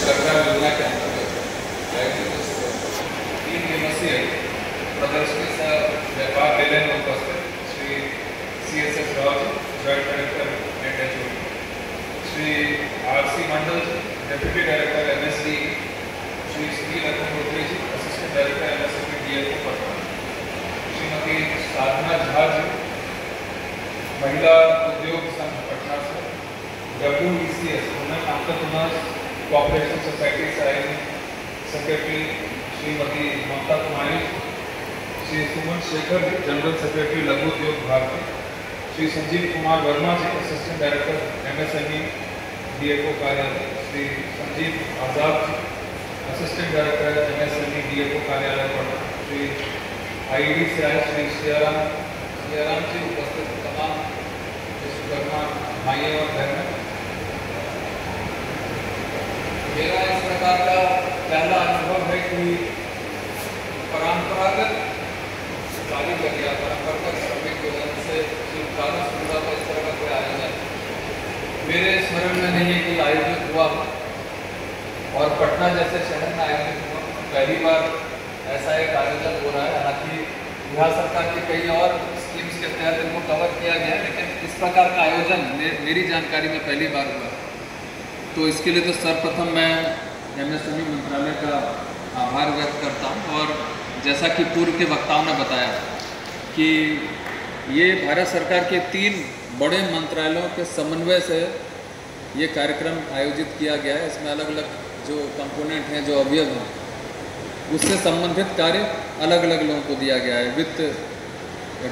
सरकार योजना के अंतर्गत आयोजित 3 दिवसीय प्रदर्शनी सह व्यापार मेले में उपस्थित Shri CSS Rao ji, joint director and HOD, Shri RC Mandal ji, deputy director MSD, Shri Sunil Agnihotri ji, assistant director MSD DFO Patna, Shrimati Sadhana Jha ji, Mahila Udyog Sangh Patna से, WECS women entrepreneurs cooperation society से आई secretary Shrimati Mamta Kumari, Shri Suman Shekhar ji, general secretary Laghu Udyog Bharati, Shri Sanjeev Kumar Verma ji, assistant director MSME DFO कार्यालय, Shri Sanjeev Azad ji, assistant director MSME DFO कार्यालय पटना, श्री IED से आए श्री सियाराम जी, उपस्थित तमाम विश्वकर्मा भाइयों और बहनों, मेरा इस प्रकार का पहला अनुभव है कि परंपरागत कारीगर या परंपरागत श्रमिक योजना से कानून सुविधा का इस तरह का कोई आयोजन मेरे स्मरण में नहीं है कि आयोजित हुआ, और पटना जैसे शहर में आयोजित हुआ पहली बार ऐसा एक आयोजन हो रहा है। हालांकि बिहार सरकार की कई और स्कीम्स के तहत इनको कवर किया गया है, लेकिन इस प्रकार का आयोजन मेरी जानकारी में पहली बार हुआ। तो इसके लिए तो सर्वप्रथम मैं MSME मंत्रालय का आभार व्यक्त करता हूँ। और जैसा कि पूर्व के वक्ताओं ने बताया कि ये भारत सरकार के 3 बड़े मंत्रालयों के समन्वय से ये कार्यक्रम आयोजित किया गया है। इसमें अलग अलग जो कंपोनेंट हैं, जो अवयव हैं, उससे संबंधित कार्य अलग अलग लोगों को दिया गया है। वित्त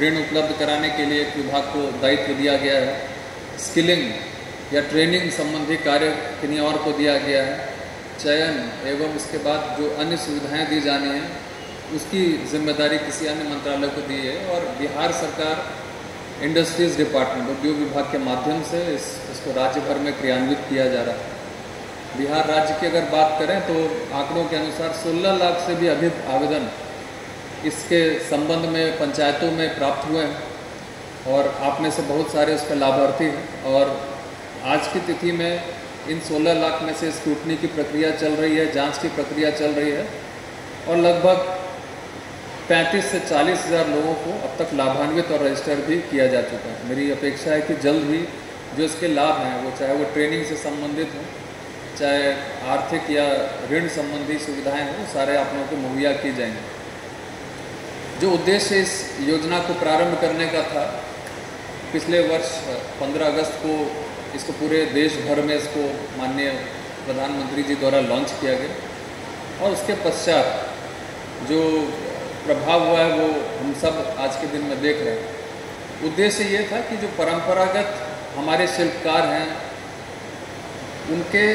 ऋण उपलब्ध कराने के लिए एक विभाग को दायित्व दिया गया है, स्किलिंग या ट्रेनिंग संबंधी कार्य किन्हीं और को दिया गया है, चयन एवं उसके बाद जो अन्य सुविधाएं दी जानी हैं उसकी जिम्मेदारी किसी अन्य मंत्रालय को दी है। और बिहार सरकार इंडस्ट्रीज डिपार्टमेंट, उद्योग विभाग के माध्यम से इसको राज्य भर में क्रियान्वित किया जा रहा है। बिहार राज्य की अगर बात करें तो आंकड़ों के अनुसार 16 लाख से भी अधिक आवेदन इसके संबंध में पंचायतों में प्राप्त हुए हैं, और आप में से बहुत सारे उसके लाभार्थी हैं। और आज की तिथि में इन 16 लाख में से स्क्रूटनी की प्रक्रिया चल रही है, जांच की प्रक्रिया चल रही है, और लगभग 35 से 40 हज़ार लोगों को अब तक लाभान्वित और रजिस्टर भी किया जा चुका है। मेरी अपेक्षा है कि जल्द ही जो इसके लाभ हैं, वो चाहे वो ट्रेनिंग से संबंधित हों, चाहे आर्थिक या ऋण संबंधी सुविधाएं हों, सारे आप लोगों को मुहैया की जाएंगी। जो उद्देश्य इस योजना को प्रारंभ करने का था, पिछले वर्ष 15 अगस्त को इसको पूरे देश भर में इसको माननीय प्रधानमंत्री जी द्वारा लॉन्च किया गया, और उसके पश्चात जो प्रभाव हुआ है वो हम सब आज के दिन में देख रहे हैं। उद्देश्य ये था कि जो परंपरागत हमारे शिल्पकार हैं, उनके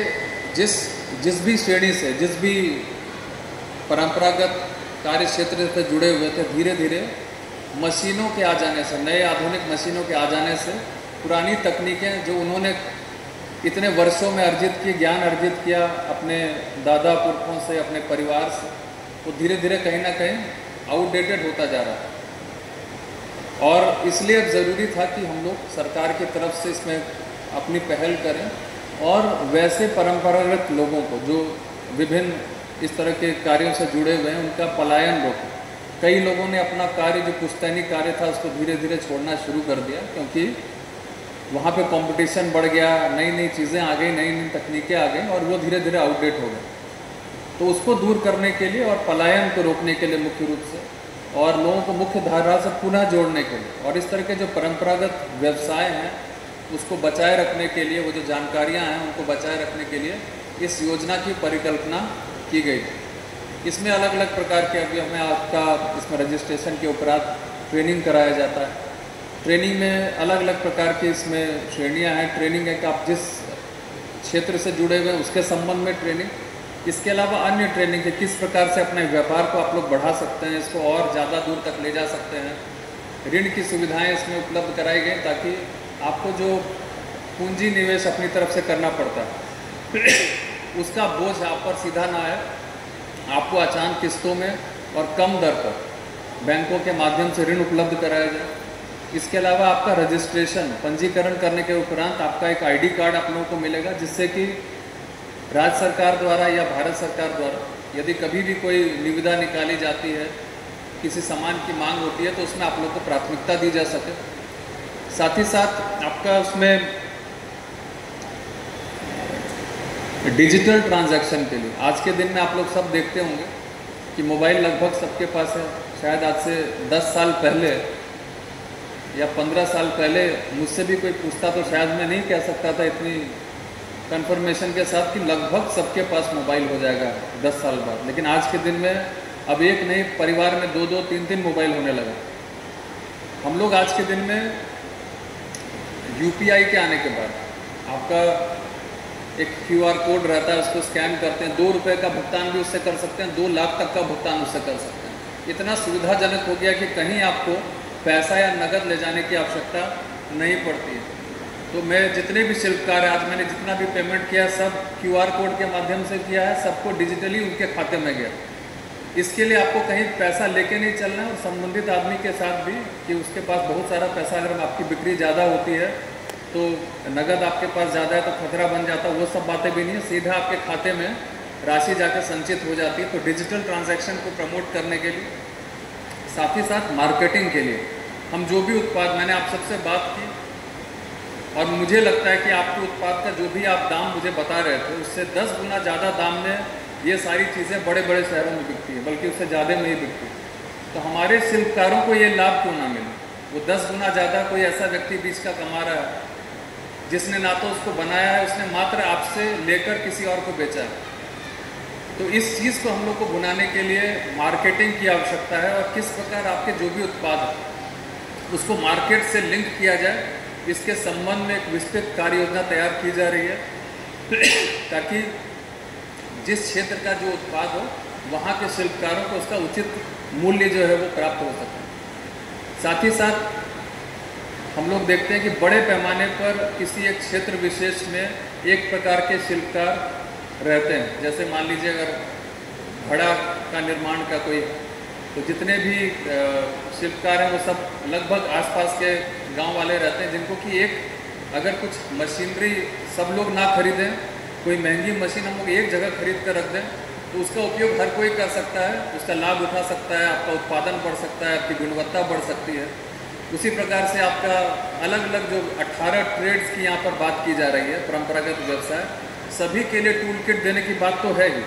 जिस भी श्रेणी से, जिस भी परंपरागत कार्य क्षेत्र से जुड़े हुए थे, धीरे धीरे मशीनों के आ जाने से, नए आधुनिक मशीनों के आ जाने से पुरानी तकनीकें जो उन्होंने इतने वर्षों में अर्जित की, ज्ञान अर्जित किया अपने दादा पुरखों से, अपने परिवार से, वो धीरे धीरे कहीं ना कहीं आउटडेटेड होता जा रहा है। और इसलिए अब ज़रूरी था कि हम लोग सरकार की तरफ से इसमें अपनी पहल करें, और वैसे परंपरागत लोगों को जो विभिन्न इस तरह के कार्यों से जुड़े हुए हैं, उनका पलायन रोकें। कई लोगों ने अपना कार्य, जो पुश्तैनी कार्य था, उसको धीरे धीरे छोड़ना शुरू कर दिया, क्योंकि वहाँ पे कंपटीशन बढ़ गया, नई नई चीज़ें आ गई, नई नई तकनीकें आ गई, और वो धीरे धीरे आउटडेट हो गए। तो उसको दूर करने के लिए और पलायन को रोकने के लिए मुख्य रूप से, और लोगों को मुख्य धारा से पुनः जोड़ने के लिए, और इस तरह के जो परंपरागत व्यवसाय हैं उसको बचाए रखने के लिए, वो जो जानकारियाँ हैं उनको बचाए रखने के लिए इस योजना की परिकल्पना की गई थी। इसमें अलग अलग प्रकार के, अभी हमें आपका इसमें रजिस्ट्रेशन के उपरांत ट्रेनिंग कराया जाता है। ट्रेनिंग में अलग अलग प्रकार की इसमें श्रेणियां हैं। ट्रेनिंग है कि आप जिस क्षेत्र से जुड़े हुए हैं उसके संबंध में ट्रेनिंग, इसके अलावा अन्य ट्रेनिंग है किस प्रकार से अपने व्यापार को आप लोग बढ़ा सकते हैं, इसको और ज़्यादा दूर तक ले जा सकते हैं। ऋण की सुविधाएं इसमें उपलब्ध कराई गई ताकि आपको जो पूंजी निवेश अपनी तरफ से करना पड़ता है उसका बोझ आप पर सीधा ना आए, आपको अचानक किस्तों में और कम दर पर बैंकों के माध्यम से ऋण उपलब्ध कराया जाए। इसके अलावा आपका रजिस्ट्रेशन, पंजीकरण करने के उपरांत आपका एक आईडी कार्ड आप लोगों को मिलेगा, जिससे कि राज्य सरकार द्वारा या भारत सरकार द्वारा यदि कभी भी कोई निविदा निकाली जाती है, किसी सामान की मांग होती है, तो उसमें आप लोग को प्राथमिकता दी जा सके। साथ ही साथ आपका उसमें डिजिटल ट्रांजैक्शन के लिए आज के दिन में आप लोग सब देखते होंगे कि मोबाइल लगभग सबके पास है। शायद आज से 10 साल पहले या 15 साल पहले मुझसे भी कोई पूछता तो शायद मैं नहीं कह सकता था इतनी कंफर्मेशन के साथ कि लगभग सबके पास मोबाइल हो जाएगा 10 साल बाद। लेकिन आज के दिन में अब एक नहीं, परिवार में 2-2, 3-3 मोबाइल होने लगा। हम लोग आज के दिन में यूपीआई के आने के बाद आपका एक QR कोड रहता है, उसको स्कैन करते हैं, 2 रुपये का भुगतान भी उससे कर सकते हैं, 2 लाख तक का भुगतान उससे कर सकते हैं। इतना सुविधाजनक हो गया कि कहीं आपको पैसा या नकद ले जाने की आवश्यकता नहीं पड़ती है। तो मैं जितने भी शिल्पकार हैं, आज मैंने जितना भी पेमेंट किया सब QR कोड के माध्यम से किया है, सबको डिजिटली उनके खाते में गया। इसके लिए आपको कहीं पैसा लेके नहीं चलना है और संबंधित आदमी के साथ भी कि उसके पास बहुत सारा पैसा, अगर आपकी बिक्री ज़्यादा होती है तो नगद आपके पास ज़्यादा है तो खतरा बन जाता है, वो सब बातें भी नहीं है। सीधा आपके खाते में राशि जाकर संचित हो जाती है। तो डिजिटल ट्रांजैक्शन को प्रमोट करने के लिए, साथ ही साथ मार्केटिंग के लिए हम जो भी उत्पाद, मैंने आप सबसे बात की और मुझे लगता है कि आपके उत्पाद का जो भी आप दाम मुझे बता रहे थे उससे 10 गुना ज़्यादा दाम में ये सारी चीज़ें बड़े बड़े शहरों में बिकती है, बल्कि उससे ज़्यादा में ही बिकती है। तो हमारे शिल्पकारों को ये लाभ क्यों ना मिले? वो 10 गुना ज़्यादा कोई ऐसा व्यक्ति बीच का कमा रहा है जिसने ना तो उसको बनाया है, उसने मात्र आपसे लेकर किसी और को बेचा है। तो इस चीज़ को हम लोग को बनाने के लिए मार्केटिंग की आवश्यकता है और किस प्रकार आपके जो भी उत्पाद है उसको मार्केट से लिंक किया जाए, इसके संबंध में एक विस्तृत कार्य योजना तैयार की जा रही है ताकि जिस क्षेत्र का जो उत्पाद हो वहाँ के शिल्पकारों को उसका उचित मूल्य जो है वो प्राप्त हो सके। साथ ही साथ हम लोग देखते हैं कि बड़े पैमाने पर किसी एक क्षेत्र विशेष में एक प्रकार के शिल्पकार रहते हैं। जैसे मान लीजिए अगर घड़ा का निर्माण का कोई, तो जितने भी शिल्पकार हैं वो सब लगभग आसपास के गांव वाले रहते हैं, जिनको कि एक अगर कुछ मशीनरी सब लोग ना खरीदें, कोई महंगी मशीन हम लोग एक जगह खरीद कर रख दें तो उसका उपयोग हर कोई कर सकता है, उसका लाभ उठा सकता है, आपका उत्पादन बढ़ सकता है, आपकी गुणवत्ता बढ़ सकती है। उसी प्रकार से आपका अलग अलग जो 18 ट्रेड्स की यहाँ पर बात की जा रही है, परंपरागत व्यवसाय, सभी के लिए टूल किट देने की बात तो है ही।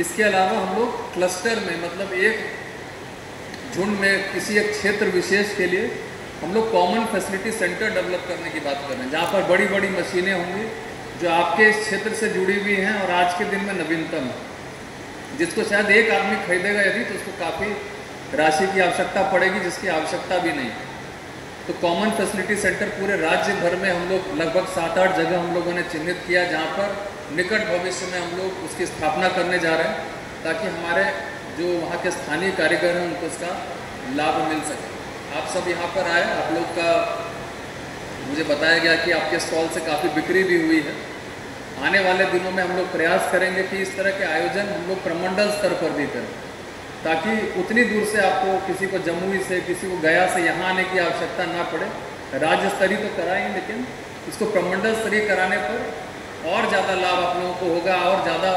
इसके अलावा हम लोग क्लस्टर में, मतलब एक झुंड में किसी एक क्षेत्र विशेष के लिए हम लोग कॉमन फैसिलिटी सेंटर डेवलप करने की बात कर रहे हैं, जहाँ पर बड़ी बड़ी मशीनें होंगी जो आपके इस क्षेत्र से जुड़ी हुई हैं और आज के दिन में नवीनतम है, जिसको शायद एक आदमी खरीदेगा यदि तो उसको काफ़ी राशि की आवश्यकता पड़ेगी, जिसकी आवश्यकता भी नहीं। तो कॉमन फैसिलिटी सेंटर पूरे राज्य भर में हम लोग लगभग 7-8 जगह हम लोगों ने चिन्हित किया, जहाँ पर निकट भविष्य में हम लोग उसकी स्थापना करने जा रहे हैं ताकि हमारे जो वहाँ के स्थानीय कारीगर हैं उनको इसका लाभ मिल सके। आप सब यहाँ पर आए, आप लोग का मुझे बताया गया कि आपके स्टॉल से काफ़ी बिक्री भी हुई है। आने वाले दिनों में हम लोग प्रयास करेंगे कि इस तरह के आयोजन हम लोग प्रमंडल स्तर पर भी करें, ताकि उतनी दूर से आपको, किसी को जमुई से, किसी को गया से यहाँ आने की आवश्यकता ना पड़े। राज्य स्तरीय तो कराएंगे, लेकिन इसको प्रमंडल स्तरीय कराने पर और ज़्यादा लाभ आप लोगों को होगा और ज़्यादा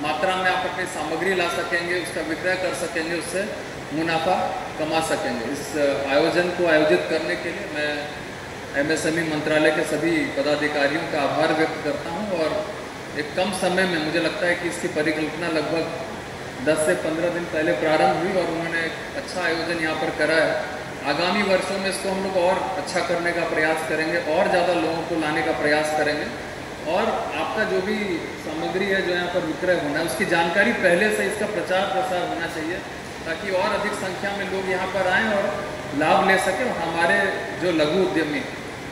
मात्रा में आप अपनी सामग्री ला सकेंगे, उसका विक्रय कर सकेंगे, उससे मुनाफा कमा सकेंगे। इस आयोजन को आयोजित करने के लिए मैं MSME मंत्रालय के सभी पदाधिकारियों का आभार व्यक्त करता हूं और एक कम समय में, मुझे लगता है कि इसकी परिकल्पना लगभग 10 से 15 दिन पहले प्रारंभ हुई और उन्होंने एक अच्छा आयोजन यहाँ पर करा है। आगामी वर्षों में इसको हम लोग और अच्छा करने का प्रयास करेंगे और ज़्यादा लोगों को लाने का प्रयास करेंगे और आपका जो भी सामग्री है जो यहाँ पर विक्रय होना है उसकी जानकारी पहले से, इसका प्रचार प्रसार होना चाहिए ताकि और अधिक संख्या में लोग यहाँ पर आएँ और लाभ ले सकें और हमारे जो लघु उद्यमी,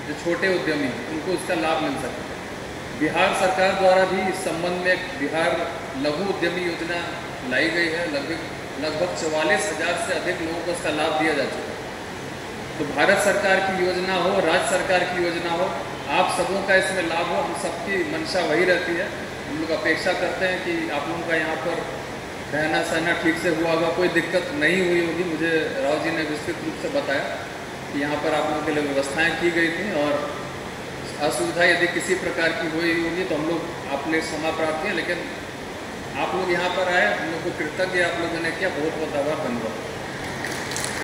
जो छोटे उद्यमी, उनको उसका लाभ मिल सके। बिहार सरकार द्वारा भी इस संबंध में एक बिहार लघु उद्यमी योजना लाई गई है। लगभग 44,000 से अधिक लोगों को इसका लाभ दिया जा चुका है। तो भारत सरकार की योजना हो, राज्य सरकार की योजना हो, आप सबों का इसमें लाभ हो, हम सबकी मंशा वही रहती है। हम लोग अपेक्षा करते हैं कि आप लोगों का यहाँ पर रहना सहना ठीक से हुआ होगा, कोई दिक्कत नहीं हुई होगी। मुझे राव जी ने विस्तृत रूप से बताया कि यहाँ पर आप लोगों के लिए व्यवस्थाएं की गई थी और असुविधा यदि किसी प्रकार की हुई होगी तो हम लोग आपने क्षमा प्रार्थी हैं, लेकिन आप लोग यहाँ पर आए, हम लोग को कृतज्ञ आप लोगों ने किया, बहुत बहुत आभार, धन्यवाद।